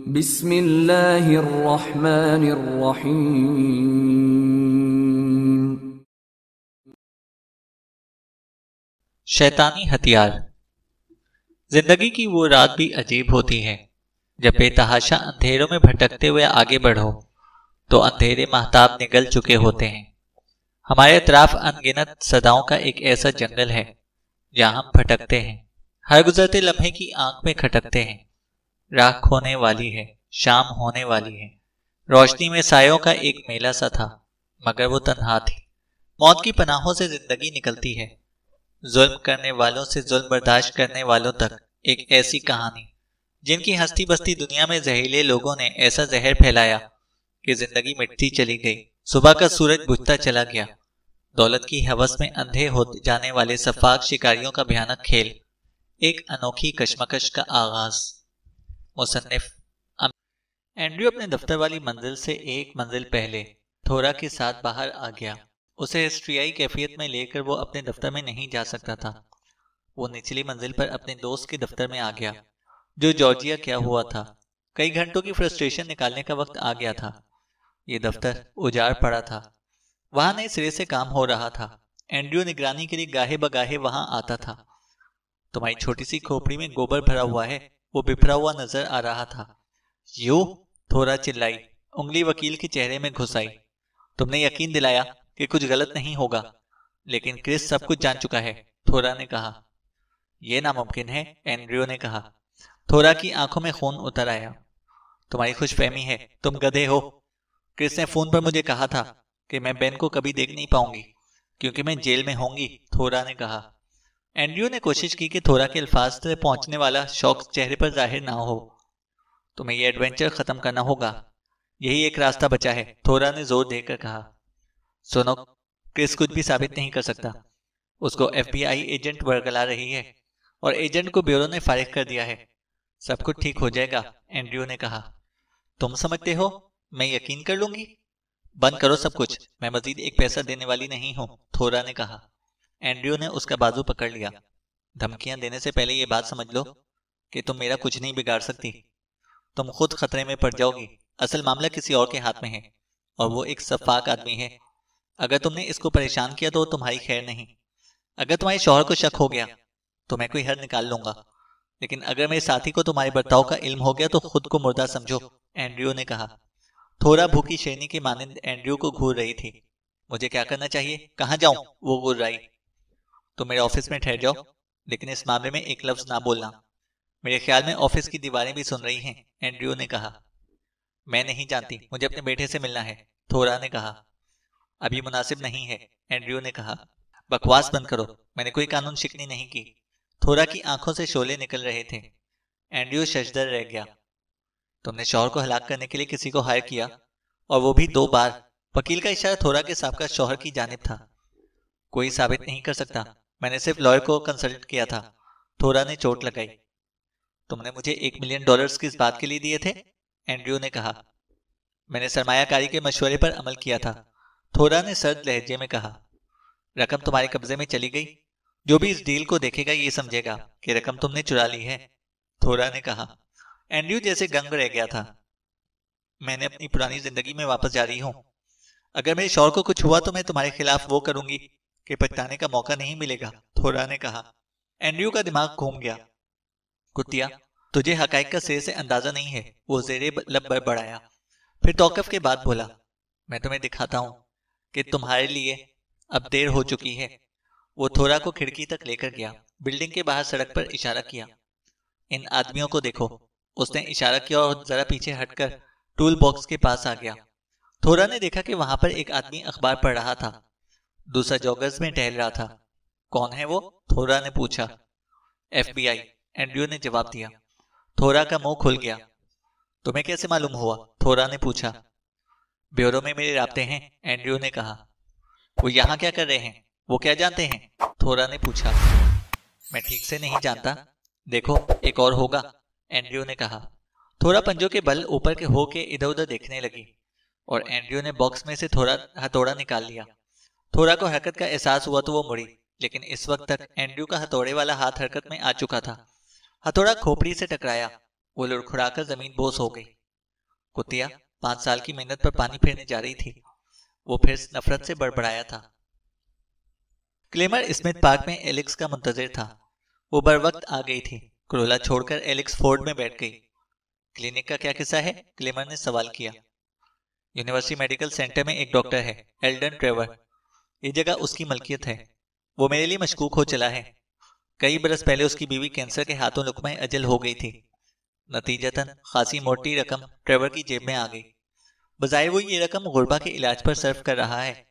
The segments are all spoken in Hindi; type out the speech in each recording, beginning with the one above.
बिस्मिल्लाहिर्रहमानिर्रहीम। शैतानी हथियार। जिंदगी की वो रात भी अजीब होती है जब बेतहाशा अंधेरों में भटकते हुए आगे बढ़ो तो अंधेरे महताब निगल चुके होते हैं। हमारे अतराफ अनगिनत सदाओं का एक ऐसा जंगल है जहां हम भटकते हैं, हर गुजरते लम्हे की आंख में खटकते हैं। राख होने वाली है, शाम होने वाली है, रोशनी में सायों का एक मेला सा था, मगर वो तन्हा थी। मौत की पनाहों से जिंदगी निकलती है, जुल्म करने वालों से जुल्म बर्दाश्त करने वालों तक एक ऐसी कहानी जिनकी हंसती बसती दुनिया में जहरीले लोगों ने ऐसा जहर फैलाया कि जिंदगी मिटती चली गई। सुबह का सूरज बुझता चला गया। दौलत की हवस में अंधे हो जाने वाले सफाक शिकारियों का भयानक खेल, एक अनोखी कशमकश का आगाज। मुसन्निफ एंड्रयू अपने दफ्तर वाली मंजिल से एक मंजिल पहले थोरा के साथ बाहर आ गया। उसे हिस्ट्रियाई कैफियत में लेकर वो अपने दफ्तर में नहीं जा सकता था। वो निचली मंजिल पर अपने दोस्त के दफ्तर में आ गया जो जॉर्जिया क्या हुआ था। कई घंटों की फ्रस्ट्रेशन निकालने का वक्त आ गया था। ये दफ्तर उजाड़ पड़ा था, वहां नए सिरे से काम हो रहा था। एंड्रयू निगरानी के लिए गाहे बगाहे वहां आता था। तुम्हारी छोटी सी खोपड़ी में गोबर भरा हुआ है, वो बिखरा हुआ नजर आ रहा था। यू, थोड़ा चिल्लाई, उंगली वकील के चेहरे में घुसाई। तुमने यकीन दिलाया कि कुछ गलत नहीं होगा, लेकिन क्रिस सब कुछ जान चुका है, थोरा ने कहा। यह नामुमकिन है, एंड्रयू ने कहा। थोरा की आंखों में खून उतर आया। तुम्हारी खुशफहमी है, तुम गधे हो। क्रिस ने फोन पर मुझे कहा था कि मैं बेन को कभी देख नहीं पाऊंगी क्योंकि मैं जेल में होंगी, थोरा ने कहा। एंड्रयू ने कोशिश की कि थोरा के अल्फाज से पहुंचने वाला शौक चेहरे पर जाहिर ना हो। तुम्हें यह एडवेंचर खत्म करना होगा, यही एक रास्ता बचा है, थोरा ने जोर देकर कहा। सुनो, क्रिस कुछ भी साबित नहीं कर सकता। उसको FBI एजेंट वर्गला रही है और एजेंट को ब्यूरो ने फारिग कर दिया है। सब कुछ ठीक हो जाएगा, एंड्रयू ने कहा। तुम समझते हो मैं यकीन कर लूंगी? बंद करो सब कुछ, मैं मजीद एक पैसा देने वाली नहीं हूं, थोरा ने कहा। एंड्रयू ने उसका बाजू पकड़ लिया। धमकियां देने से पहले यह बात समझ लो कि तुम मेरा कुछ नहीं बिगाड़ सकती। तुम खुद खतरे में पड़ जाओगी। असल मामला किसी और के हाथ में है और वो एक सफाक आदमी है। अगर तुमने इसको परेशान किया तो तुम्हारी खैर नहीं। अगर तुम्हारे शौहर को शक हो गया तो मैं कोई हर निकाल लूंगा, लेकिन अगर मेरे साथी को तुम्हारे बर्ताव का इल्म हो गया तो खुद को मुर्दा समझो, एंड्रयू ने कहा। थोड़ा भूखी शेरनी के मानंद एंड्रयू को घूर रही थी। मुझे क्या करना चाहिए, कहां जाऊं, वो घूर रही। तुम मेरे ऑफिस में ठहर जाओ, लेकिन इस मामले में एक लफ्ज ना बोलना। मेरे ख्याल में ऑफिस की दीवारें भी सुन रही हैं, एंड्रयू ने कहा। मैं नहीं जानती, मुझे अपने बेटे से मिलना है, थोरा ने कहा। अभी मुनासिब नहीं है, एंड्रयू ने कहा। बकवास बंद करो, मैंने कोई कानून शिकनी नहीं की। थोरा की आंखों से शोले निकल रहे थे। एंड्रयू शशदर रह गया। तुमने शौहर को हलाक करने के लिए किसी को हायर किया, और वो भी 2 बार। वकील का इशारा थोरा के साहब का शौहर की जानिब था। कोई साबित नहीं कर सकता, मैंने सिर्फ लॉयर को कंसल्ट किया था, थोरा ने चोट लगाई। तुमने मुझे $1 मिलियन किस बात के लिए दिए थे, एंड्रयू ने कहा। मैंने सरमायाकारी के मशवरे पर अमल किया था, थोरा ने सर्द लहजे में कहा। रकम तुम्हारे कब्जे में चली गई। जो भी इस डील को देखेगा ये समझेगा कि रकम तुमने चुरा ली है, थोरा ने कहा। एंड्रयू जैसे गंग रह गया था। मैंने अपनी पुरानी जिंदगी में वापस जा रही हूं। अगर मेरे शौहर को कुछ हुआ तो मैं तुम्हारे खिलाफ वो करूंगी कि पछताने का मौका नहीं मिलेगा, थोरा ने कहा। एंड्रयू का दिमाग घूम गया। कुतिया, तुझे हकाइक का सिरे से अंदाजा नहीं है, वो जेरे लब बड़बड़ाया। फिर तौकफ के बाद बोला, मैं तुम्हें दिखाता हूं कि तुम्हारे लिए अब देर हो चुकी है। वो थोरा को खिड़की तक लेकर गया। बिल्डिंग के बाहर सड़क पर इशारा किया। इन आदमियों को देखो, उसने इशारा किया और जरा पीछे हटकर टूल बॉक्स के पास आ गया। थोरा ने देखा कि वहां पर एक आदमी अखबार पढ़ रहा था, दूसरा जॉगर्स में टहल रहा था। कौन है वो, थोरा ने पूछा। FBI, एंड्रयू ने जवाब दिया। थोरा का मुंह खुल गया। तुम्हें कैसे मालूम हुआ, थोरा ने पूछा। ब्यूरो में मेरे राब्ते हैं, एंड्रयू ने कहा। वो यहाँ क्या कर रहे हैं, वो क्या जानते हैं, थोरा ने पूछा। मैं ठीक से नहीं जानता, देखो एक और होगा, एंड्रयू ने कहा। थोरा पंजों के बल ऊपर के हो के इधर उधर देखने लगी और एंड्रयू ने बॉक्स में से थोड़ा हथौड़ा निकाल लिया। थोरा को हरकत का एहसास हुआ तो वो मुड़ी, लेकिन इस वक्त तक एंड्रयू का हथौड़े वाला हाथ हरकत में आ चुका था। हथौड़ा खोपड़ी से टकराया, वो लुढ़खुड़ाकर जमीन बोस हो गई। कुतिया 5 साल की मेहनत पर पानी फेरने जा रही थी। वो फिर नफरत से बड़बड़ाया था। क्लेमर स्मिथ पार्क में एलेक्स का मुंतजिर था। वो बर वक्त आ गई थी। क्रोला छोड़कर एलेक्स फोर्ड में बैठ गई। क्लिनिक का क्या किस्सा है? क्लेमर ने सवाल किया। यूनिवर्सिटी मेडिकल सेंटर में एक डॉक्टर है, एल्डन ट्रेवर। ये जगह उसकी मलकियत है। वो मेरे लिए मशकूक हो चला है। कई बरस पहले उसकी बीवी कैंसर के हाथों लुकमा अजल हो गई थी। नतीजतन खासी मोटी रकम ट्रेवर की जेब में आ गई। बजाय वो ये रकम गुरबा के इलाज पर सर्व कर रहा है,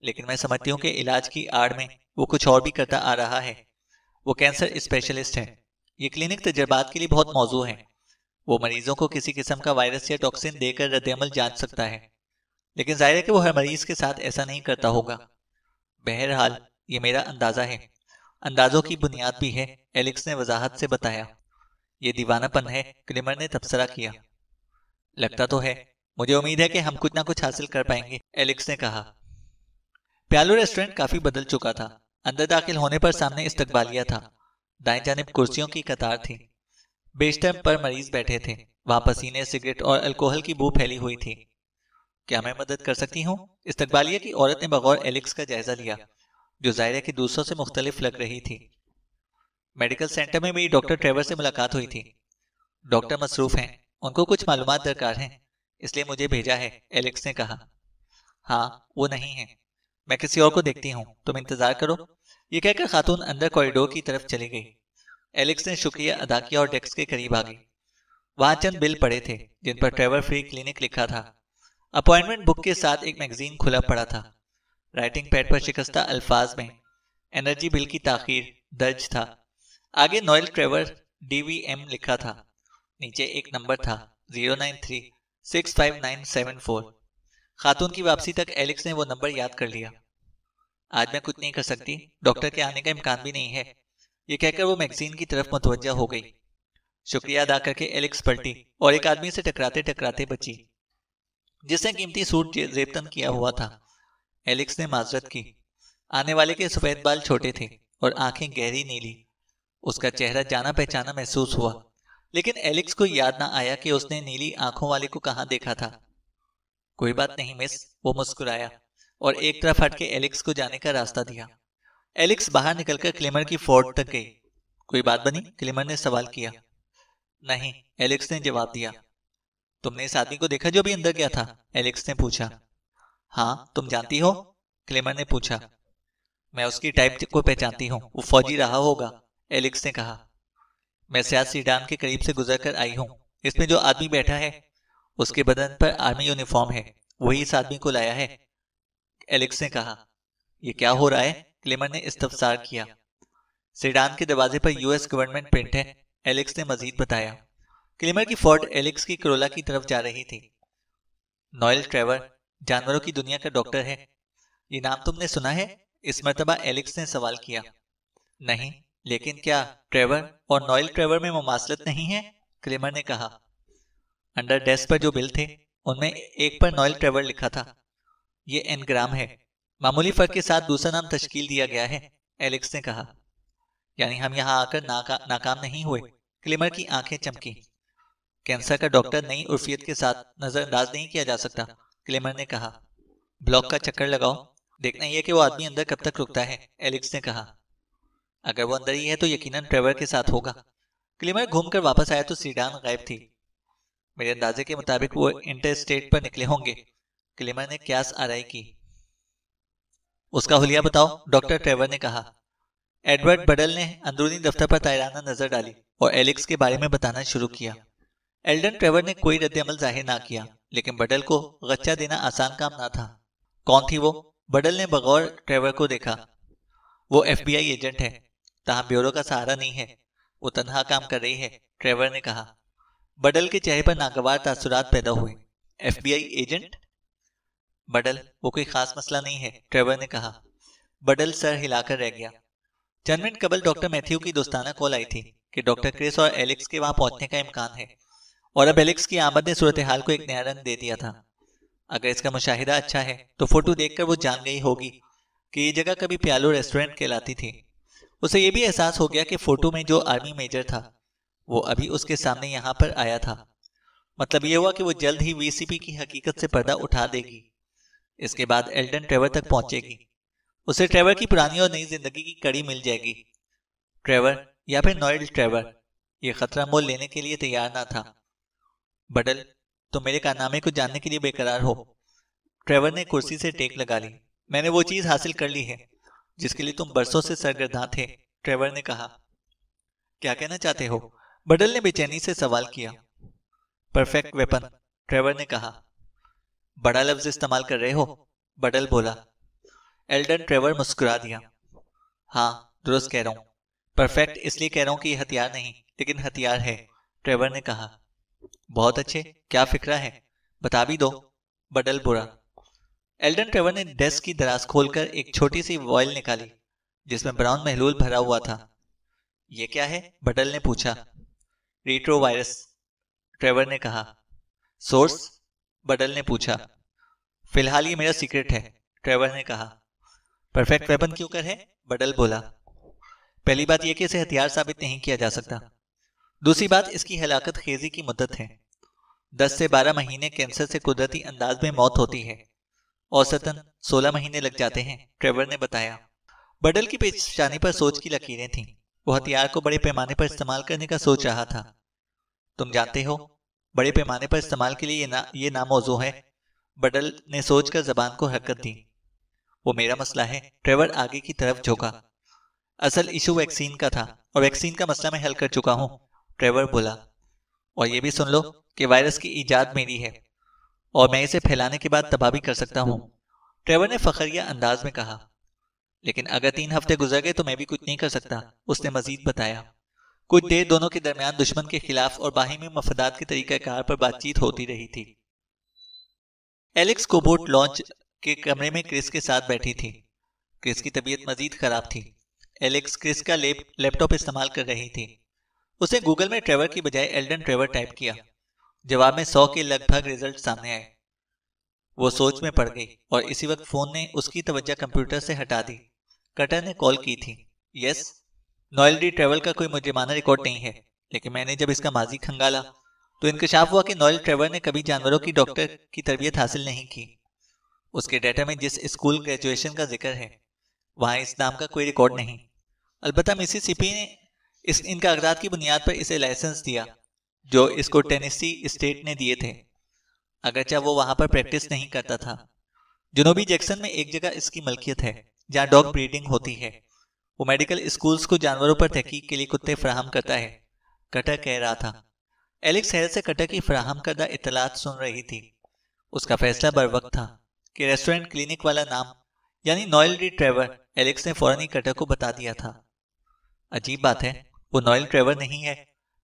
लेकिन मैं समझती हूँ कि इलाज की आड़ में वो कुछ और भी करता आ रहा है। वो कैंसर स्पेशलिस्ट है। ये क्लिनिक तजर्बात के लिए बहुत मौजू है। वो मरीजों को किसी किस्म का वायरस या टॉक्सिन देकर रद्द-ए-अमल जांच सकता है, लेकिन जाहिर है कि वो हर मरीज के साथ ऐसा नहीं करता होगा। बहरहाल ये मेरा अंदाजा है। अंदाजों की बुनियाद भी है, एलेक्स ने वजाहत से बताया। ये दीवानापन है, क्लेमर ने तबसरा किया। लगता तो है। मुझे उम्मीद है कि हम कुछ ना कुछ हासिल कर पाएंगे, एलेक्स ने कहा। प्यालो रेस्टोरेंट काफी बदल चुका था। अंदर दाखिल होने पर सामने इस्तकबालिया था। दाएं जानिब कुर्सियों की कतार थी। बेशतर पर मरीज बैठे थे। वहां पसीने, सिगरेट और अल्कोहल की बू फैली हुई थी। क्या मैं मदद कर सकती हूँ? इस्तकबालिया की औरत ने बगौर एलेक्स का जायजा लिया, जो जाहिर है कि दूसरों से मुख्तलिफ लग रही थी। मेडिकल सेंटर में मेरी डॉक्टर ट्रेवर से मुलाकात हुई थी। डॉक्टर मसरूफ हैं, उनको कुछ मालूमात दरकार हैं, इसलिए मुझे भेजा है, एलेक्स ने कहा। हाँ, वो नहीं है। मैं किसी और को देखती हूँ, तुम इंतजार करो। ये कहकर खातून अंदर कॉरिडोर की तरफ चली गई। एलेक्स ने शुक्रिया अदा किया और डेस्क के करीब आ गई। वहां चंद बिल पड़े थे, जिन पर ट्रेवर फ्री क्लिनिक लिखा था। अपॉइंटमेंट बुक के साथ एक मैगजीन खुला पड़ा था। राइटिंग पैड पर शिकस्ता अल्फाज में एनर्जी बिल की ताखीर दर्ज था। आगे नॉयल ट्रेवर DVM लिखा था। नीचे एक नंबर था, 093-65974। खातून की वापसी तक एलेक्स ने वो नंबर याद कर लिया। आज मैं कुछ नहीं कर सकती, डॉक्टर के आने का इम्कान भी नहीं है, ये कहकर वो मैगजीन की तरफ मुतवज्जा हो गई। शुक्रिया अदा करके एलेक्स पलटी और एक आदमी से टकराते टकराते बची, जिसने कीमती सूट जेबतन किया हुआ था। एलेक्स ने माजरत की। आने वाले के सफेद बाल छोटे थे और आंखें गहरी नीली। उसका चेहरा जाना पहचाना महसूस हुआ, लेकिन एलेक्स को याद ना आया कि उसने नीली आंखों वाले को कहां देखा था। कोई बात नहीं मिस, वो मुस्कुराया और एक तरफ हट के एलेक्स को जाने का रास्ता दिया। एलेक्स बाहर निकलकर क्लेमर की फोर्ड तक गई। कोई बात बनी? क्लेमर ने सवाल किया। नहीं, एलेक्स ने जवाब दिया। तुमने इस आदमी को देखा जो भी अंदर गया था? एलेक्स ने पूछा। हाँ, तुम जानती हो? क्लेमर ने पूछा। मैं उसकी टाइप को पहचानती हूँ, वो फौजी रहा होगा, एलेक्स ने कहा। मैं सियासी सीडान के करीब से गुजरकर आई हूँ। इसमें जो आदमी बैठा है उसके बदन पर आर्मी यूनिफॉर्म है, वही इस आदमी को लाया है, एलेक्स ने कहा। यह क्या हो रहा है? क्लेमर ने इस्तफसार किया। सीडान के दरवाजे पर US गवर्नमेंट प्रिंट है, एलेक्स ने मजीद बताया। क्लेमर की फोर्ड एलेक्स की क्रोला की तरफ जा रही थी। नॉयल ट्रेवर जानवरों की दुनिया का डॉक्टर है, ये नाम तुमने सुना है? इस मर्तबा एलेक्स ने सवाल किया। नहीं, लेकिन क्या ट्रेवर और नॉयल ट्रेवर में मुमासलत नहीं है? क्लेमर ने कहा। अंडर डेस्क पर जो बिल थे उनमें एक पर नॉयल ट्रेवर लिखा था। ये एनग्राम है, मामूली फर्क के साथ दूसरा नाम तश्कील दिया गया है, एलेक्स ने कहा। यानी हम यहाँ आकर नाकाम नहीं हुए? क्लेमर की आंखें चमकी। कैंसर का डॉक्टर नई उर्फियत के साथ नजरअंदाज नहीं किया जा सकता, क्लेमर ने कहा। ब्लॉक का चक्कर लगाओ, देखना ही है कि वो आदमी अंदर कब तक रुकता है, एलेक्स ने कहा। अगर वो अंदर ही है तो यकीनन ट्रेवर के साथ होगा। क्लेमर घूमकर वापस आया तो सीडान गायब थी। मेरे अंदाजे के मुताबिक वो इंटरस्टेट पर निकले होंगे, क्लेमर ने क्यास आराई की। उसका हुलिया बताओ, डॉक्टर ट्रेवर ने कहा। एडवर्ड बडल ने अंदरूनी दफ्तर पर तायराना नजर डाली और एलेक्स के बारे में बताना शुरू किया। एल्डन ट्रेवर ने कोई रद्द-ए-अमल जाहिर ना किया, लेकिन बडल को गच्चा देना आसान काम ना था। कौन थी वो? बडल ने बगौर ट्रेवर को देखा। वो FBI एजेंट है, तहां ब्यूरो का सहारा नहीं है, वो तनहा काम कर रही है, ट्रेवर ने कहा। बडल के चेहरे पर नागवार तासुरात पैदा हुए। FBI agent? बडल, वो कोई खास मसला नहीं है, ट्रेवर ने कहा। बडल सर हिलाकर रह गया। चंद मिनट कबल डॉक्टर मैथ्यू की दोस्ताना कॉल आई थी कि डॉक्टर क्रिस और एलेक्स के वहां पहुंचने का इम्कान है, और अब एलेक्स की आमद ने सूरत हाल को एक नया रंग दे दिया था। अगर इसका मुशाहिदा अच्छा है तो फोटो देखकर वो जान गई होगी कि ये जगह कभी प्यालो रेस्टोरेंट कहलाती थी। उसे ये भी एहसास हो गया कि फोटो में जो आर्मी मेजर था वो अभी उसके सामने यहाँ पर आया था। मतलब ये हुआ कि वो जल्द ही वीसीपी की हकीकत से पर्दा उठा देगी। इसके बाद एल्डन ट्रेवर तक पहुंचेगी। उसे ट्रेवर की पुरानी और नई जिंदगी की कड़ी मिल जाएगी। ट्रेवर या फिर नॉयल ट्रेवर ये खतरा मोल लेने के लिए तैयार ना था। बडल, तुम मेरे कारनामे को जानने के लिए बेकरार हो। ट्रेवर ने कुर्सी से टेक लगा ली। मैंने वो चीज हासिल कर ली है जिसके लिए तुम बरसों से सरगर्दा थे, ट्रेवर ने कहा। क्या कहना चाहते हो? बडल ने बेचैनी से सवाल किया। परफेक्ट वेपन, ट्रेवर ने कहा। बड़ा लफ्ज इस्तेमाल कर रहे हो, बडल बोला। एल्डन ट्रेवर मुस्कुरा दिया। हाँ, दुरुस्त कह रहा हूं। परफेक्ट इसलिए कह रहा हूं कि यह हथियार नहीं, लेकिन हथियार है, ट्रेवर ने कहा। बहुत अच्छे, क्या फिक्रा है, बता भी दो, बडल बोला। एल्डन ट्रेवर ने डेस्क की दराज खोलकर एक छोटी सी वॉयल निकाली जिसमें ब्राउन महलूल भरा हुआ था। यह क्या है? बडल ने पूछा। रेट्रो वायरस, ट्रेवर ने कहा। सोर्स? बडल ने पूछा। फिलहाल ये मेरा सीक्रेट है, ट्रेवर ने कहा। परफेक्ट वेपन क्यों कर है? बडल बोला। पहली बात यह कि इसे हथियार साबित नहीं किया जा सकता। दूसरी बात, इसकी हलाकत खेजी की मुद्दत है। 10 से 12 महीने कैंसर से कुदरती अंदाज में मौत होती है। औसतन 16 महीने लग जाते हैं, ट्रेवर ने बताया। बडल की पेशानी पर सोच की लकीरें थीं। वो हथियार को बड़े पैमाने पर इस्तेमाल करने का सोच रहा था। तुम जानते हो, बड़े पैमाने पर इस्तेमाल के लिए ये नामौजू है। बडल ने सोचकर जबान को हरकत दी। वो मेरा मसला है, ट्रेवर आगे की तरफ झुका। असल इशू वैक्सीन का था और वैक्सीन का मसला मैं हल कर चुका हूं, ट्रेवर बोला। और ये भी सुन लो कि वायरस की ईजाद मेरी है और मैं इसे फैलाने के बाद तबाह भी कर सकता हूं, ट्रेवर ने फखरिया अंदाज में कहा। लेकिन अगर 3 हफ्ते गुजर गए तो मैं भी कुछ नहीं कर सकता, उसने मजीद बताया। कुछ देर दोनों के दरमियान दुश्मन के खिलाफ और बाहिमी मफदात के तरीकाकार पर बातचीत होती रही थी। एलेक्स कोबोट लॉन्च के कमरे में क्रिस के साथ बैठी थी। क्रिस की तबीयत मजीद खराब थी। एलेक्स क्रिस का लैपटॉप इस्तेमाल कर रही थी। उसने गूगल में ट्रेवर की बजाय एल्डन ट्रेवर टाइप किया। जवाब में 100 के लगभग रिजल्ट सामने आए। वो सोच में पड़ गई और इसी वक्त फोन ने उसकी तवज्जो कंप्यूटर से हटा दी। कटर ने कॉल की थी। यस, नॉयल डी ट्रेवल का कोई मुजरिमाना रिकॉर्ड नहीं है, लेकिन मैंने जब इसका माजी खंगाला तो इंकशाफ हुआ कि नॉयल ट्रेवर ने कभी जानवरों की डॉक्टर की तरबियत हासिल नहीं की। उसके डाटा में जिस स्कूल ग्रेजुएशन का जिक्र है वहां इस नाम का कोई रिकॉर्ड नहीं। अलबत्ता मिसिसिपी ने इन कागजात की बुनियाद पर इसे लाइसेंस दिया जो इसको टेनेसी स्टेट ने दिए थे, अगरचे वो वहां पर प्रैक्टिस नहीं करता था। जनूबी जैक्सन में एक जगह इसकी मलकियत है जहां डॉग ब्रीडिंग होती है। वो मेडिकल स्कूल्स को जानवरों पर तहकीक के लिए कुत्ते फराहम करता है, कटर कह रहा था। एलेक्स हैरत से कटर की फराहम करदा इत्तलात सुन रही थी। उसका फैसला बरवक्त था कि रेस्टोरेंट क्लिनिक वाला नाम यानी नॉयल डी ट्रेवर एलेक्स ने फौरन ही कटर को बता दिया था। अजीब बात है, वो नॉयल ट्रेवर नहीं है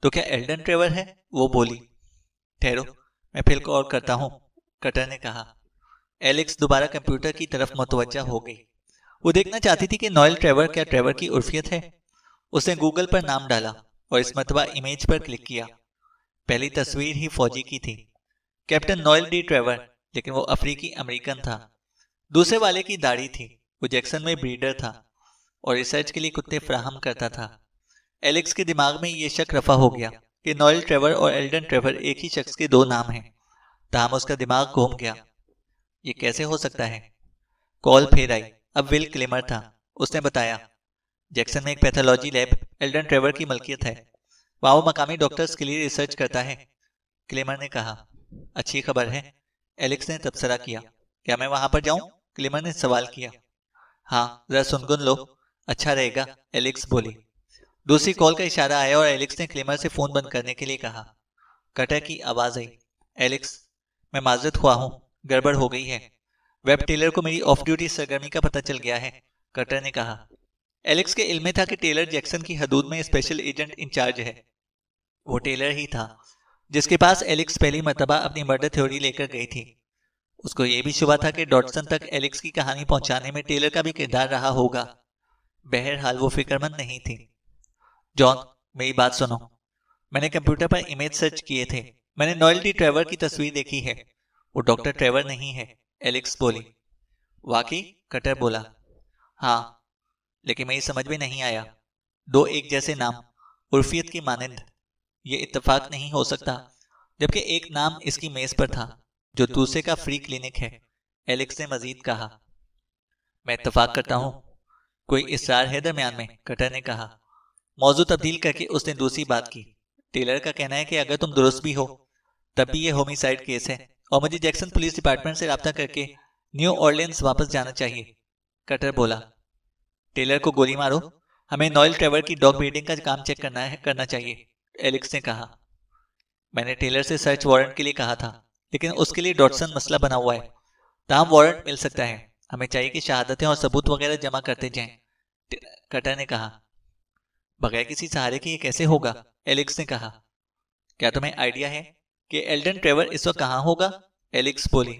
तो क्या एल्डन ट्रेवर है? वो बोली। ठहरो, मैं फिर कॉल करता हूं, कटर ने कहा। एलेक्स दोबारा कंप्यूटर की तरफ मुतवज्जा हो गई। वो देखना चाहती थी कि नॉयल ट्रेवर क्या ट्रेवर की उर्फियत है। उसने गूगल पर नाम डाला और इस मरतबा इमेज पर क्लिक किया। पहली तस्वीर ही फौजी की थी, कैप्टन नॉयल डी ट्रेवर, लेकिन वो अफ्रीकी अमेरिकन था। दूसरे वाले की दाढ़ी थी, वो जैक्सन में ब्रीडर था और रिसर्च के लिए कुत्ते फराहम करता था। एलेक्स के दिमाग में ये शक रफा हो गया कि नॉयल ट्रेवर और एल्डन ट्रेवर एक ही शख्स के 2 नाम हैं। ताहम उसका दिमाग घूम गया। ये कैसे हो सकता है? कॉल फिर आई। अब विल क्लेमर था। उसने बताया, जैक्सन में एक पैथोलॉजी लैब एल्डन ट्रेवर की मलकियत है। वहां वो मकामी डॉक्टर्स के लिए रिसर्च करता है, क्लेमर ने कहा। अच्छी खबर है, एलेक्स ने तबसरा किया। क्या मैं वहां पर जाऊं? क्लेमर ने सवाल किया। हाँ, जरा सुनगुन लो, अच्छा रहेगा, एलेक्स बोली। दूसरी कॉल का इशारा आया और एलेक्स ने क्लेमर से फोन बंद करने के लिए कहा। कटर की आवाज आई। एलेक्स, मैं माजरत ख्वाह हूं, गड़बड़ हो गई है। वेब टेलर को मेरी ऑफ ड्यूटी सरगर्मी का पता चल गया है, कटर ने कहा। एलेक्स के इल्म में था कि टेलर जैक्सन की हदूद में स्पेशल एजेंट इंचार्ज है। वो टेलर ही था जिसके पास एलेक्स पहली मर्तबा अपनी मर्डर थ्योरी लेकर गई थी। उसको यह भी शुबा था कि डॉटसन तक एलेक्स की कहानी पहुंचाने में टेलर का भी किरदार रहा होगा। बहरहाल वो फिक्रमंद नहीं थी। जॉन, मेरी बात सुनो। मैंने कंप्यूटर पर इमेज सर्च किए थे। मैंने नॉयल डी ट्रेवर की तस्वीर देखी है। वो डॉक्टर ट्रेवर नहीं है, एलेक्स बोली। वाकई? कटर बोला। हाँ, लेकिन मेरी समझ में नहीं आया। 2 एक जैसे नाम, उर्फियत की मानंद, ये इत्तेफाक नहीं हो सकता। जबकि एक नाम इसकी मेज पर था जो दूसरे का फ्री क्लिनिक है। एलेक्स ने मजीद कहा। मैं इत्तेफाक करता हूं, कोई इसरार है दरमियान में, कटर ने कहा। मौजू तब्दील करके उसने दूसरी बात की। टेलर का कहना है कि अगर तुम दुरुस्त भी हो तब भी ये होमिसाइड केस है और मुझे जैक्सन पुलिस डिपार्टमेंट से राब्ता करके न्यू ऑरलियंस वापस जाना चाहिए। कटर बोला। टेलर को गोली मारो, हमें नॉयल ट्रेवर की डॉग ब्रीडिंग का काम चेक करना चाहिए, एलेक्स ने कहा। मैंने टेलर से सर्च वारंट के लिए कहा था, लेकिन उसके लिए डॉटसन मसला बना हुआ है। ताहम वारंट मिल सकता है, हमें चाहिए कि शहादतें और सबूत वगैरह जमा करते जाएं, कटर ने कहा। बगैर किसी सहारे के ये कैसे होगा, एलेक्स ने कहा। क्या तुम्हें आइडिया है कि एल्डन ट्रेवर इस वक्त कहाँ होगा, एलेक्स बोली।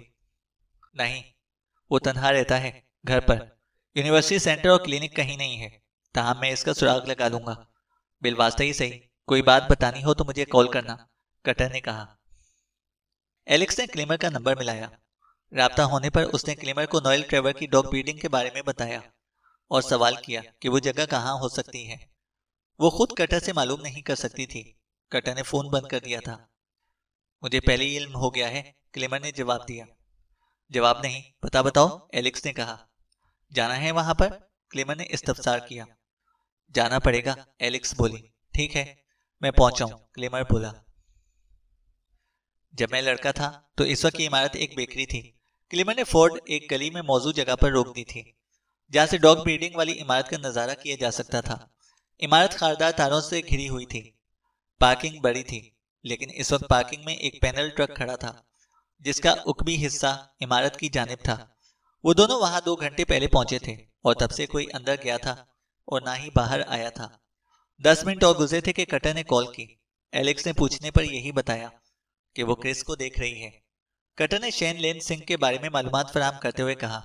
नहीं, वो तन्हा रहता है घर पर। यूनिवर्सिटी सेंटर और क्लिनिक कहीं नहीं है, ताहम मैं इसका सुराग लगा लूंगा। बिलवास्ता ही सही, कोई बात बतानी हो तो मुझे कॉल करना, कटर ने कहा। एलेक्स ने क्लेमर का नंबर मिलाया। राब्ता होने पर उसने क्लेमर को नॉयल ट्रेवर की डॉग ब्रीडिंग के बारे में बताया और सवाल किया कि वो जगह कहाँ हो सकती है। वो खुद कटर से मालूम नहीं कर सकती थी। कटर ने फोन बंद कर दिया था। मुझे पहले ही इल्म हो गया है, क्लेमर ने जवाब दिया। जवाब नहीं, पता बताओ, एलेक्स ने कहा। जाना है वहां पर, क्लेमर ने इस्तफसार किया। जाना पड़ेगा, एलेक्स बोली। ठीक है, मैं पहुंचाऊं, क्लेमर बोला। जब मैं लड़का था तो इस वक्त की इमारत एक बेकरी थी। क्लेमर ने फोर्ड एक गली में मौजूद जगह पर रोक दी थी जहां से डॉग ब्रीडिंग वाली इमारत का नजारा किया जा सकता था। इमारत खारदार तारों से घिरी हुई थी। पार्किंग बड़ी थी, लेकिन इस वक्त पार्किंग में एक पैनल ट्रक खड़ा था जिसका उकबी हिस्सा इमारत की जानिब था। वो दोनों वहां 2 घंटे पहले पहुंचे थे और तब से कोई अंदर गया था और ना ही बाहर आया था। 10 मिनट और गुजरे थे कि कटर ने कॉल की। एलेक्स ने पूछने पर यही बताया कि वो क्रिस को देख रही है। कटर ने शेन लेन सिंह के बारे में मालूमात फराहम करते हुए कहा।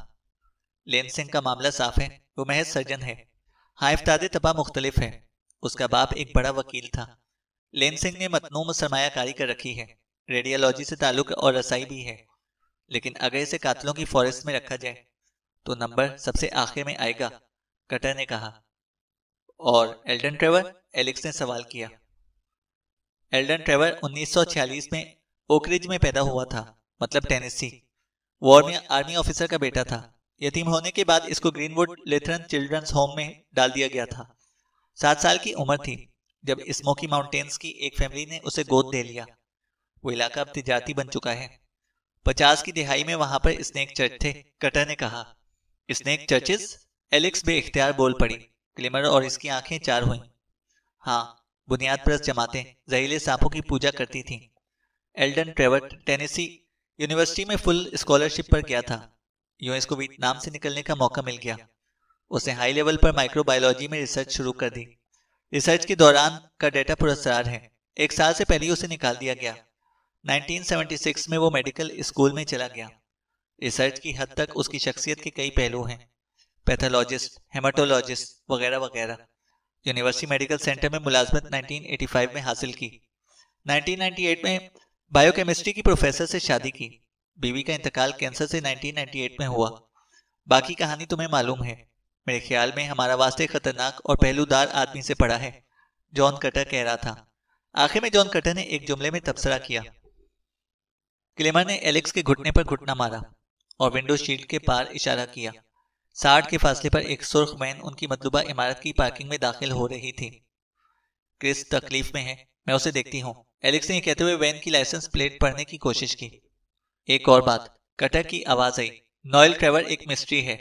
लेन सिंह का मामला साफ है, वो महज सर्जन है। हाँ, इफ्तादे तबाह मुख्तलिफ है। उसका बाप एक बड़ा वकील था। लेन सिंह ने मतनूम सरमायाकारी कर रखी है, रेडियोलॉजी से ताल्लुक और रसाई भी है। लेकिन अगर इसे कातलों की फॉरेस्ट में रखा जाए तो नंबर सबसे आखिर में आएगा, कटर ने कहा। और एल्डन ट्रेवर, एलेक्स ने सवाल किया। एल्डन ट्रेवर 1946 में ओकरिज में पैदा हुआ था, मतलब टेनेसी। वॉर में आर्मी ऑफिसर का बेटा था। यतीम होने के बाद इसको ग्रीनवुड लेथरन चिल्ड्रंस होम में डाल दिया गया था। 7 साल की उम्र थी जब स्मोकी माउंटेन्स की एक फैमिली ने उसे गोद दे लिया। वो इलाका अब तिजारती बन चुका है। 50 की दिहाई में वहां पर स्नेक चर्च थे, कटर ने कहा। स्नेक चर्चेस, एलेक्स बेइख्तियार बोल पड़ी। क्लेमर और इसकी आंखें चार हुईं। हाँ, बुनियाद परस्त जमातें जहरीले सांपों की पूजा करती थीं। एल्डन ट्रेवर टेनेसी यूनिवर्सिटी में फुल स्कॉलरशिप पर गया था। यूं इसको वियतनाम से निकलने का मौका मिल गया। उसने हाई लेवल पर माइक्रोबायोलॉजी में रिसर्च शुरू कर दी। रिसर्च के दौरान का डेटा पुरस्कार है। 1 साल से पहले उसे निकाल दिया गया। 1976 में वो मेडिकल स्कूल में चला गया। रिसर्च की हद तक उसकी शख्सियत के कई पहलू हैं, पैथोलॉजिस्ट, हेमाटोलॉजिस्ट वगैरह वगैरह। यूनिवर्सिटी मेडिकल सेंटर में मुलाजमत 1985 में हासिल की। 1998 में बायोकेमिस्ट्री की प्रोफेसर से शादी की। बीवी का इंतकाल कैंसर से 1998 में हुआ। बाकी कहानी तुम्हें मालूम है। मेरे ख्याल में हमारा वास्ते खतरनाक और पहलूदार आदमी से पड़ा है, जॉन कटर कह रहा था। आखिर में जॉन कटर ने एक जुमले में तबसरा किया। क्लेमर ने एलेक्स के घुटने पर घुटना मारा और विंडो शील्ड के पार इशारा किया। 60 के फासले पर एक सुर्ख वैन उनकी मतलूबा इमारत की पार्किंग में दाखिल हो रही थी। क्रिस तकलीफ में है, मैं उसे देखती हूँ, एलेक्स ने कहते हुए वैन की लाइसेंस प्लेट पढ़ने की कोशिश की। एक और बात, कटर की आवाज आई। नॉयल ट्रेवर एक मिस्ट्री है।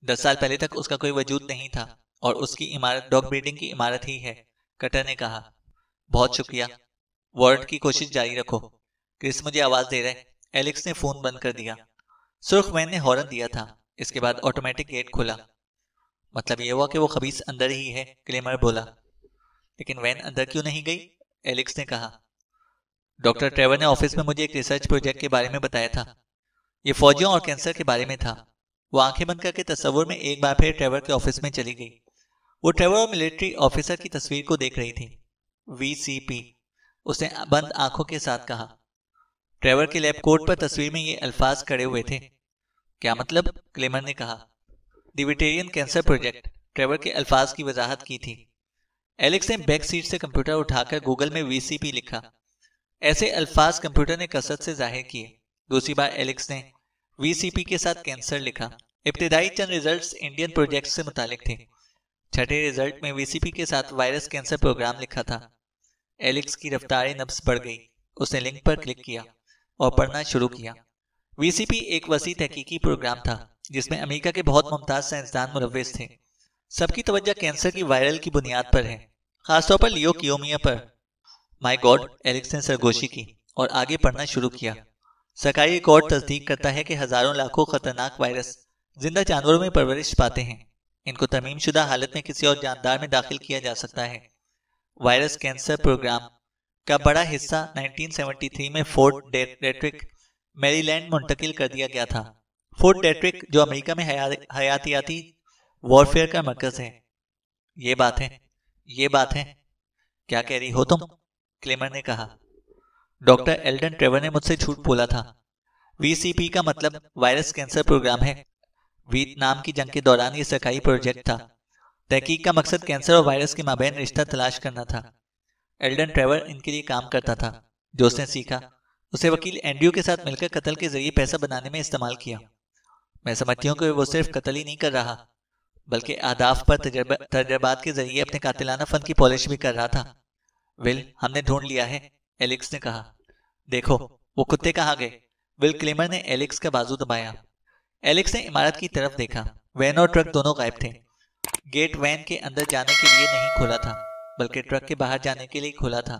10 साल पहले तक उसका कोई वजूद नहीं था और उसकी इमारत डॉग ब्रीडिंग की इमारत ही है, कटर ने कहा। बहुत शुक्रिया, वारंट की कोशिश जारी रखो। क्रिस मुझे आवाज दे रहा है। एलेक्स ने फोन बंद कर दिया। सुर्ख वैन ने हॉर्न दिया था। इसके बाद ऑटोमेटिक गेट खुला। मतलब यह हुआ कि वो खबीस अंदर ही है, क्लेमर बोला। लेकिन वैन अंदर क्यों नहीं गई, एलेक्स ने कहा। डॉक्टर ट्रेवर ने ऑफिस में मुझे एक रिसर्च प्रोजेक्ट के बारे में बताया था। ये फौजियों और कैंसर के बारे में था। वो आंखें बंद करके तस्वुर में एक बार फिर ट्रेवर के ऑफिस में चली गई। वो ट्रेवर और मिलिट्री ऑफिसर की तस्वीर को देख रही थी। VCP, उसने बंद आंखों के साथ कहा। ट्रेवर के लैब कोट पर तस्वीर में ये अल्फाज खड़े हुए थे। क्या मतलब, क्लेमर ने कहा। डिविटेरियन कैंसर प्रोजेक्ट, ट्रेवर के अल्फाज की वजाहत की थी। एलेक्स ने बैक सीट से कंप्यूटर उठाकर गूगल में VCP लिखा। ऐसे अल्फाज कंप्यूटर ने कसरत से जाहिर किए। दूसरी बार एलेक्स ने वीसीपी के साथ कैंसर लिखा। इब्तिदाई चंद रिजल्ट्स इंडियन प्रोजेक्ट से मुतालिक थे। छठे रिजल्ट में वीसीपी के साथ वायरस कैंसर प्रोग्राम लिखा था। एलेक्स की रफ्तार नब्ज बढ़ गई। उसने लिंक पर क्लिक किया और पढ़ना शुरू किया। वीसीपी एक वसी तहकीकी प्रोग्राम था जिसमें अमेरिका के बहुत मुमताज साइंसदान मुलव्विस थे। सबकी तवज्जो कैंसर की वायरल की बुनियाद पर है, खासतौर पर लियोकियोमिया पर। माय गॉड, एलेक्स ने सरगोशी की और आगे पढ़ना शुरू किया। सरकारी रिकॉर्ड तस्दीक करता है कि हजारों लाखों खतरनाक वायरस जिंदा जानवरों में परवरिश पाते हैं। इनको तरमीमशुदा हालत में किसी और जानदार में दाखिल किया जा सकता है। वायरस कैंसर प्रोग्राम का बड़ा हिस्सा 1973 में फोर्ट डेट्रिक, मैरीलैंड मुंतकिल कर दिया गया था। फोर्ट डेट्रिक जो अमेरिका में हयातियाती वॉरफेयर का मरकज है। ये बात है। क्या कह रही हो तुम? क्लेमर ने कहा। डॉक्टर एल्डन ट्रेवर ने मुझसे झूठ बोला था। वीसीपी का मतलब वायरस कैंसर प्रोग्राम है। वियतनाम की जंग के दौरान यह सरकारी प्रोजेक्ट था। तहकीक का मकसद कैंसर और वायरस के माबैन रिश्ता तलाश करना था। एल्डन ट्रेवर इनके लिए काम करता था। जो उसने सीखा उसे वकील एंड्रयू के साथ मिलकर कत्ल के जरिए पैसा बनाने में इस्तेमाल किया। मैं समझती हूँ कि वो सिर्फ कत्ल ही नहीं कर रहा बल्कि अहदाफ पर तजर्बात के जरिए अपने कातिलाना फन की पॉलिश भी कर रहा था। विल, हमने ढूंढ लिया है, एलेक्स ने कहा। देखो वो कुत्ते कहाँ गए? विल क्लेमर ने एलेक्स का बाजू दबाया। एलेक्स ने इमारत की तरफ देखा। वैन और ट्रक दोनों गायब थे। गेट वैन के अंदर जाने के लिए नहीं खुला था बल्कि ट्रक के बाहर जाने के लिए खुला था।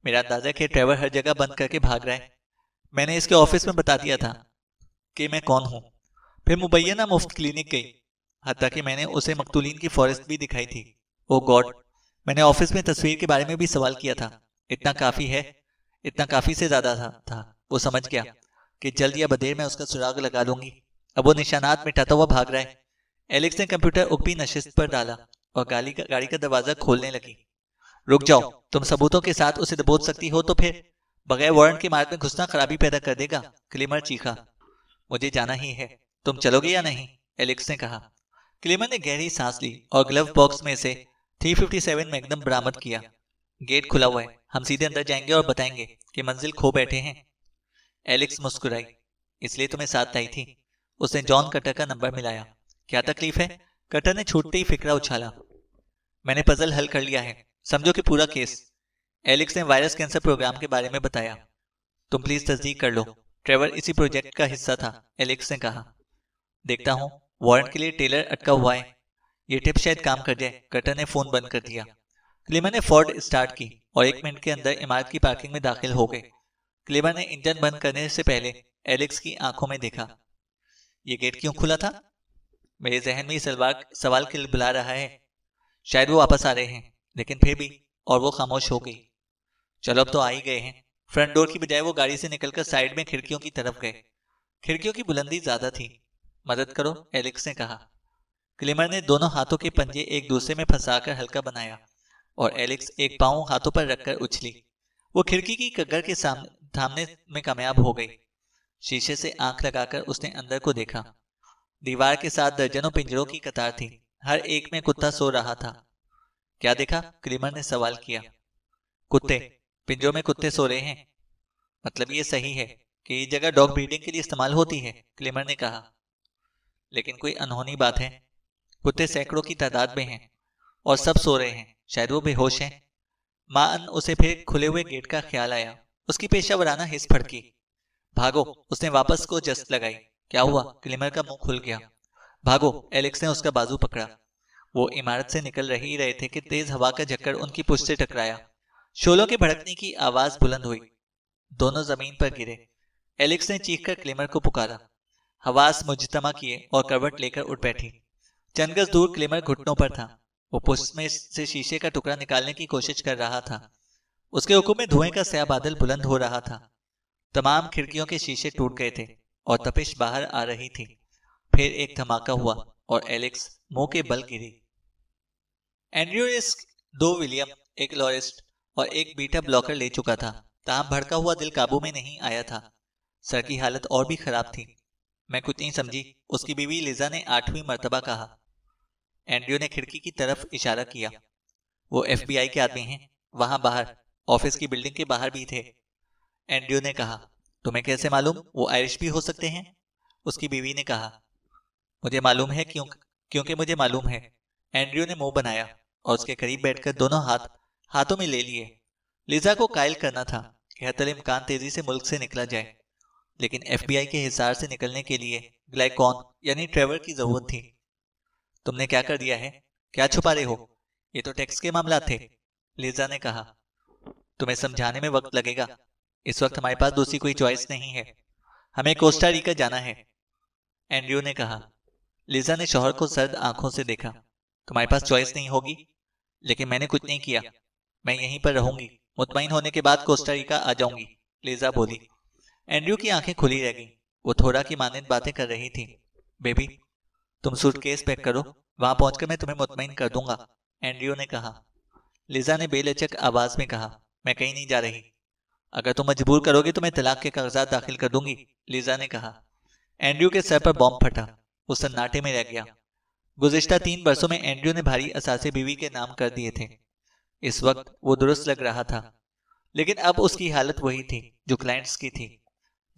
मेरा अंदाजा कि ट्रेवर हर जगह बंद करके भाग रहा है। मैंने इसके ऑफिस में बता दिया था कि मैं कौन हूं। फिर मुबैना मुफ्त क्लिनिक गई, हत्ता कि मैंने उसे मकतूलीन की फॉरेस्ट भी दिखाई थी। ओ गॉड, मैंने ऑफिस में तस्वीर के बारे में भी सवाल किया था। इतना काफी है, इतना काफी से ज्यादा था। वो समझ गया कि जल्द या बदेर मैं उसका सुराग लगा लूंगी। अब वो निशानात मिटाता हुआ भाग रहा है। एलेक्स ने कंप्यूटर उकबी नशिस्त पर डाला और गाड़ी का दरवाजा खोलने लगी। रुक जाओ, तुम सबूतों के साथ उसे दबोच सकती हो तो फिर बगैर वारंट के इमारत में घुसना खराबी पैदा कर देगा, क्लेमर चीखा। मुझे जाना ही है, तुम चलोगे या नहीं? एलेक्स ने कहा। क्लेमर ने गहरी सांस ली और ग्लव बॉक्स में से 357 मैग्नम बरामद किया। गेट खुला हुआ है, हम सीधे अंदर जाएंगे और बताएंगे कि मंजिल खो बैठे हैं। एलेक्स मुस्कुराई। इसलिए तुम्हें साथ लाई थी। उसने जॉन कटर का नंबर मिलाया। क्या तकलीफ है? कटर ने छूटते ही फिक्रा उछाला। मैंने पजल हल कर लिया है, समझो कि पूरा केस। एलेक्स ने वायरस कैंसर प्रोग्राम के बारे में बताया। तुम प्लीज तस्दीक कर लो, ट्रेवर इसी प्रोजेक्ट का हिस्सा था, एलेक्स ने कहा। देखता हूं, वारंट के लिए टेलर अटका हुआ है। ये टिप शायद काम कर जाए। कटर ने फोन बंद कर दिया। क्लेमर ने फोर्ड स्टार्ट की और 1 मिनट के अंदर इमारत की पार्किंग में दाखिल हो गए। क्लेमर ने इंजन बंद करने से पहले एलेक्स की आंखों में देखा। ये गेट क्यों खुला था? मेरे जहन में सवाल बुला रहा है। शायद वो वापस आ रहे हैं, लेकिन फिर भी। और वो खामोश हो गई। चलो अब तो आ ही गए हैं। फ्रंट डोर की बजाय वो गाड़ी से निकलकर साइड में खिड़कियों की तरफ गए। खिड़कियों की बुलंदी ज्यादा थी। मदद करो, एलेक्स ने कहा। क्लेमर ने दोनों हाथों के पंजे एक दूसरे में फंसाकर हल्का बनाया और एलेक्स एक पांव हाथों पर रखकर उछली। वो खिड़की की कग्गर के थामने में कामयाब हो गई। शीशे से आंख लगाकर उसने अंदर को देखा। दीवार के साथ दर्जनों पिंजरों की कतार थी। हर एक में कुत्ता सो रहा था। क्या देखा? क्लेमर ने सवाल किया। कुत्ते, पिंजरों में कुत्ते सो रहे हैं। मतलब ये सही है कि ये जगह डॉग ब्रीडिंग के लिए इस्तेमाल होती है, क्लेमर ने कहा। लेकिन कोई अनहोनी बात है। कुत्ते सैकड़ों की तादाद में हैं और सब सो रहे हैं। शायद वो बेहोश हैं। माअन उसे फिर खुले हुए गेट का ख्याल आया। उसकी पेशावराना हिस्स फड़की। भागो, उसने वापस को जस्त लगाई। क्या हुआ? क्लेमर का मुंह खुल गया। भागो, एलेक्स ने उसका बाजू पकड़ा। वो इमारत से निकल ही रहे थे कि तेज हवा का झक्कड़ उनकी पुष्ट से टकराया। शोलों के भड़कने की आवाज बुलंद हुई। दोनों जमीन पर गिरे। एलेक्स ने चीखकर क्लेमर को पुकारा। हवास मुजतमा किए और करवट लेकर उठ बैठी। चंद गज दूर क्लेमर घुटनों पर था। वो पुष्ट में से शीशे का टुकड़ा निकालने की कोशिश कर रहा था। उसके हुक्म में धुएं का स्याह बादल बुलंद हो रहा था। तमाम खिड़कियों के शीशे टूट गए थे और तपिश बाहर आ रही थी। फिर एक धमाका हुआ और एलेक्स मुंह के बल गिरी। एंड्रयू 2 विलियम, एक लॉरिस्ट और एक बीटा ब्लॉकर ले चुका था। ताहम भड़का हुआ दिल काबू में नहीं आया था। सर की हालत और भी खराब थी। मैं कुछ नहीं समझी, उसकी बीवी लिजा ने 8वीं मर्तबा कहा। एंड्रयू ने खिड़की की तरफ इशारा किया। वो FBI के आदमी हैं, वहां बाहर। ऑफिस की बिल्डिंग के बाहर भी थे। एंड्रयू ने कहा, तुम्हें कैसे मालूम वो आयरिश भी हो सकते हैं? उसकी बीवी ने कहा, मुझे मालूम है क्योंकि मुझे मालूम है। एंड्रयू ने मुंह बनाया और उसके करीब बैठकर दोनों हाथ हाथों में ले लिए। लिजा को कायल करना था कि हतल इम्कान तेजी से मुल्क से निकला जाए, लेकिन एफबीआई के हिसार से निकलने के लिए ग्लाइकॉन यानी ट्रेवर की जरूरत थी। तुमने क्या कर दिया है? क्या छुपा रहे हो? ये तो टैक्स के मामला थे, लिजा ने कहा। तुम्हें समझाने में वक्त लगेगा। इस वक्त हमारे पास दूसरी कोई चॉइस नहीं है। हमें कोस्टा रिका जाना है, एंड्रयू ने कहा। लिजा ने शौहर को सर्द आंखों से देखा। तुम्हारे पास चॉइस नहीं होगी, लेकिन मैंने कुछ नहीं किया। मैं यहीं पर रहूंगी, मुतमईन होने के बाद कोस्टा रिका आ जाऊंगी, लिजा बोली। एंड्रयू की आंखें खुली रह गईं। वो थोड़ा की मानंद बातें कर रही थी। बेबी, तुम सूटकेस पैक करो, वहां पहुंचकर मैं तुम्हें मुतमईन कर दूंगा, एंड्रयू ने कहा। लिजा ने बेलचक आवाज में कहा, मैं कहीं नहीं जा रही। अगर तुम मजबूर करोगे तो मैं तलाक के कागजात दाखिल कर दूंगी, लिजा ने कहा। एंड्रयू के सर पर बॉम्ब फटा। वो सन्नाटे में रह गया। गुज़िश्ता 3 बरसों में एंड्रयू ने भारी असासे बीवी के नाम कर दिए थे। इस वक्त वो दुरुस्त लग रहा था, लेकिन अब उसकी हालत वही थी जो क्लाइंट्स की थी,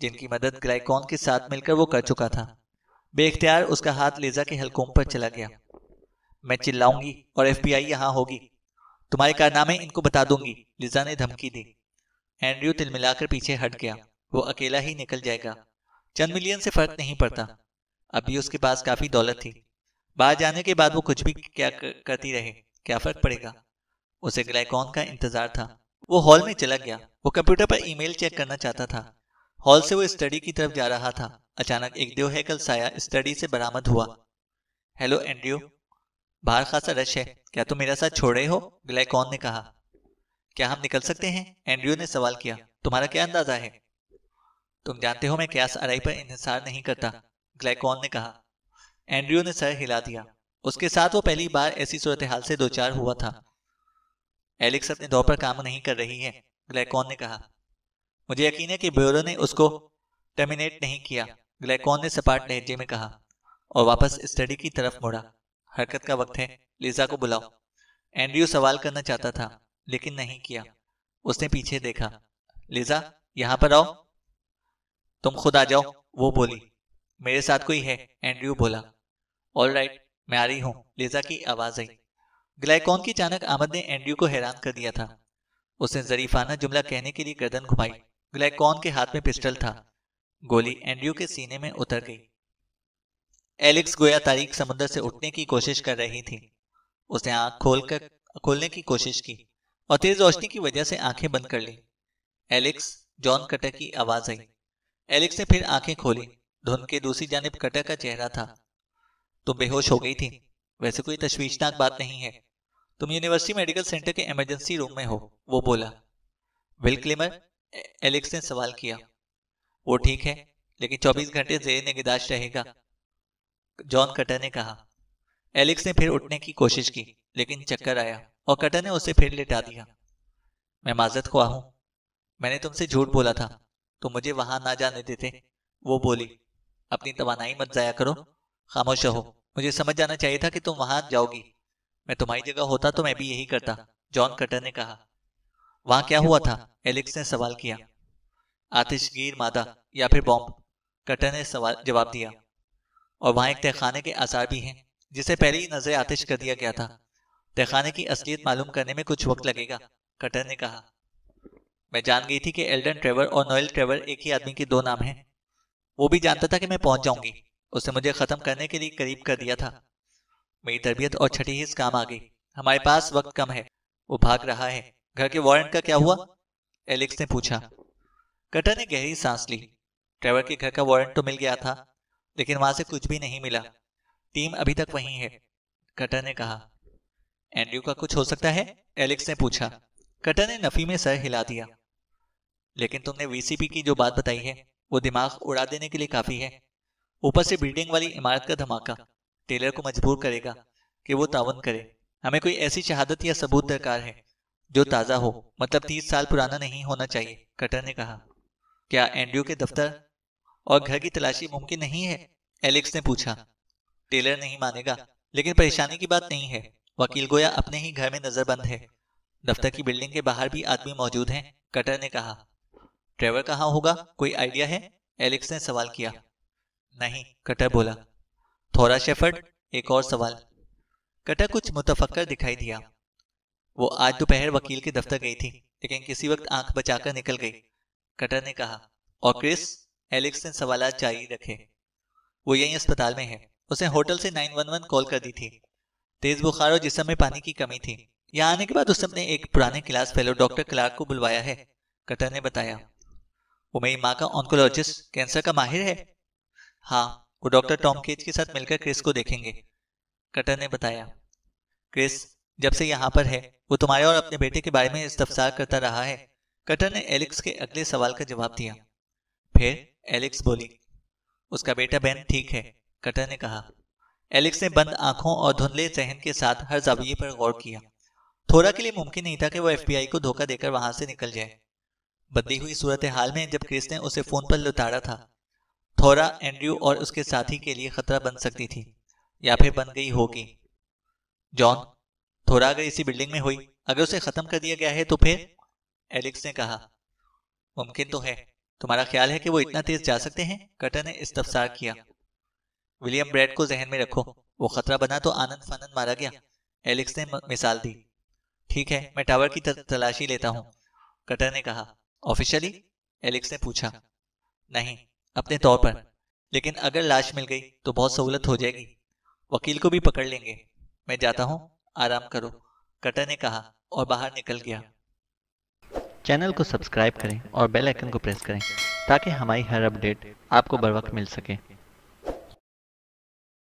जिनकी मदद ग्लाइकॉन के साथ मिलकर वो कर चुका था। बेख्तियार उसका हाथ लिजा के हलकों पर चला गया। मैं चिल्लाऊंगी और एफबीआई यहां होगी। तुम्हारे कारनामे इनको बता दूंगी, लिजा ने धमकी दी। एंड्रयू तिलमिलाकर पीछे हट गया। वो अकेला ही निकल जाएगा। चंद मिलियन से फर्क नहीं पड़ता। अभी उसके पास काफी दौलत थी। बाहर जाने के बाद वो कुछ भी क्या करती रहे, क्या फर्क पड़ेगा? उसे ग्लाइकॉन का इंतजार था। वो हॉल में चला गया। वो कंप्यूटर पर ईमेल चेक करना चाहता था। हॉल से वो स्टडी की तरफ जा रहा था। अचानक एक देवहैकल साया स्टडी से बरामद हुआ। हेलो एंड्रयू, बाहर खासा रश है, क्या तुम मेरा साथ छोड़ रहे हो? ग्लाइकॉन ने कहा। क्या हम निकल सकते हैं? एंड्रयू ने सवाल किया। तुम्हारा क्या अंदाजा है? तुम जानते हो मैं क्यास अराई पर इंहिसार नहीं करता, ग्लाइकॉन ने कहा। एंड्रयू ने सर हिला दिया। उसके साथ वो पहली बार ऐसी सूरत हाल से दो चार हुआ था। एलेक्स अपने दौर पर काम नहीं कर रही है, ग्लाइकॉन ने कहा। मुझे यकीन है कि ब्यूरो ने उसको टर्मिनेट नहीं किया, ग्लाइकॉन ने सपाट लहजे में कहा और वापस स्टडी की तरफ मुड़ा। हरकत का वक्त है, लिजा को बुलाओ। एंड्रयू सवाल करना चाहता था, लेकिन नहीं किया। उसने पीछे देखा। लिजा, यहां पर आओ। तुम खुद आ जाओ, वो बोली। मेरे साथ कोई है, एंड्रयू बोला। ऑल राइट, मैं आ रही हूं, लिजा की आवाज आई। ग्लाइकॉन की अचानक आमद ने एंड्रयू को हैरान कर दिया था। उसने जरीफाना जुमला कहने के लिए गर्दन घुमाई। ग्लाइकॉन के हाथ में पिस्टल था। गोली एंड्रयू के सीने में उतर गई। एलेक्स गोया तारीख समुद्र से उठने की कोशिश कर रही थी। उसने आंख खोलने की कोशिश की और तेज रोशनी की वजह से आंखें बंद कर ली। एलेक्स, जॉन कटर की आवाज आई। एलेक्स ने फिर आंखें खोली। धुंध के दूसरी जानिब कटर का चेहरा था। तुम बेहोश हो गई थी। वैसे कोई तशवीशनाक बात नहीं है। तुम यूनिवर्सिटी मेडिकल सेंटर के इमरजेंसी रूम में हो, वो बोला। Will claimer? एलेक्स ने सवाल किया। वो ठीक है, लेकिन 24 घंटे जेर निगहदाश्त रहेगा, जॉन कटर ने कहा। एलेक्स ने फिर उठने की कोशिश की, लेकिन चक्कर आया और कटर ने उसे फिर लिटा दिया। मैं माजरत ख्वाह हूं, मैंने तुमसे झूठ बोला था। तुम मुझे वहां ना जाने देते, वो बोली। अपनी तवानाई मत जाया करो, खामोश रहो। मुझे समझ जाना चाहिए था कि तुम वहां जाओगी। मैं तुम्हारी जगह होता तो मैं भी यही करता, जॉन कटर ने कहा। वहां क्या हुआ था? एलेक्स ने सवाल किया। आतिशगीर मादा या फिर बॉम्ब, कटर ने जवाब दिया। और वहां एक तहखाने के आसार भी हैं, जिसे पहले ही नजर आतिश कर दिया गया था। तहखाने की असलियत मालूम करने में कुछ वक्त लगेगा, कटर ने कहा। मैं जान गई थी कि एल्डन ट्रेवर और नोएल ट्रेवर एक ही आदमी के दो नाम हैं। वो भी जानता था कि मैं पहुंच जाऊंगी। उसने मुझे खत्म करने के लिए करीब कर दिया था। मेरी तरबियत और छठी हिस्स काम आ गई। हमारे पास वक्त कम है। वो भाग रहा है। घर के वारंट का क्या हुआ? एलेक्स ने पूछा। कटर ने गहरी सांस ली। ट्रेवर के घर का वारंट तो मिल गया था, लेकिन वहां से कुछ भी नहीं मिला। टीम अभी तक वहीं है, कटर ने कहा। एंड्रयू का कुछ हो सकता है? एलेक्स ने पूछा। कटर ने नफी में सर हिला दिया। लेकिन तुमने वीसीपी की जो बात बताई है, वो दिमाग उड़ा देने के लिए काफी है। ऊपर से बिल्डिंग वाली इमारत का धमाका टेलर को मजबूर करेगा कि वो तावन करे। हमें कोई ऐसी शहादत या सबूत दरकार है जो ताजा हो, मतलब 30 साल पुराना नहीं होना चाहिए, कटर ने कहा। क्या एंड्रयू के दफ्तर और घर की तलाशी मुमकिन नहीं है? एलेक्स ने पूछा। टेलर नहीं मानेगा, लेकिन परेशानी की बात नहीं है। वकील गोया अपने ही घर में नजरबंद है। दफ्तर की बिल्डिंग के बाहर भी आदमी मौजूद हैं, कटर ने कहा। ट्रेवर कहाँ होगा, कोई आइडिया है? एलेक्स ने सवाल किया। नहीं, कटर बोला। थोरा शेफर्ड? एक और सवाल। कटर कुछ मुतफक्कर दिखाई दिया। वो आज दोपहर वकील के दफ्तर गई थी, लेकिन किसी वक्त आंख बचाकर निकल गई, कटर ने कहा। और क्रिस? एलेक्स ने सवालात जारी रखे। वो यहीं अस्पताल में है, उसने होटल से 911 कॉल कर दी थी। तेज बुखार और जिस्म में पानी की कमी थी। यहाँ आने के बाद उसने अपने एक पुराने क्लास फेलो डॉक्टर क्लार्क को बुलवाया है, कटर ने बताया। वो मेरी माँ का ऑन्कोलॉजिस्ट, कैंसर का माहिर है। हाँ, वो डॉक्टर टॉम केज के साथ मिलकर क्रिस को देखेंगे, कटर ने बताया। क्रिस जब से यहाँ पर है, वो तुम्हारे और अपने बेटे के बारे में इस्तफसार करता रहा है, कटर ने एलेक्स के अगले सवाल का जवाब दिया। फिर एलेक्स बोली। उसका बेटा बेन ठीक है, कटर ने कहा। एलेक्स ने बंद आंखों और धुंधले जहन के साथ हर जाविये पर गौर किया। थोड़ा के लिए मुमकिन नहीं था कि वो FBI को धोखा देकर वहां से निकल जाए। बदली हुई सूरत हाल में जब क्रिस ने उसे फोन पर लुटारा था, थोड़ा एंड्रयू और उसके साथी के लिए खतरा बन सकती थी, या फिर बन गई होगी। जॉन, थोड़ा अगर इसी बिल्डिंग में हुई, अगर उसे खत्म कर दिया गया है तो फिर? एलेक्स ने कहा। मुमकिन तो है। तुम्हारा ख्याल है कि वो इतना तेज जा सकते हैं? कटर ने इस्तफसार किया। विलियम ब्रैड को जहन में रखो, वो खतरा बना तो आनंद फानंद मारा गया, एलेक्स ने मिसाल दी। ठीक है, मैं टावर की तलाशी लेता हूँ, कटर ने कहा। ऑफिशियली? एलेक्स ने पूछा। नहीं, अपने तौर पर, लेकिन अगर लाश मिल गई तो बहुत सहूलत हो जाएगी। वकील को भी पकड़ लेंगे। मैं जाता हूँ, आराम करो, कटर ने कहा और बाहर निकल गया। चैनल को सब्सक्राइब करें और बेल आइकन को प्रेस करें ताकि हमारी हर अपडेट आपको बर वक्त मिल सके।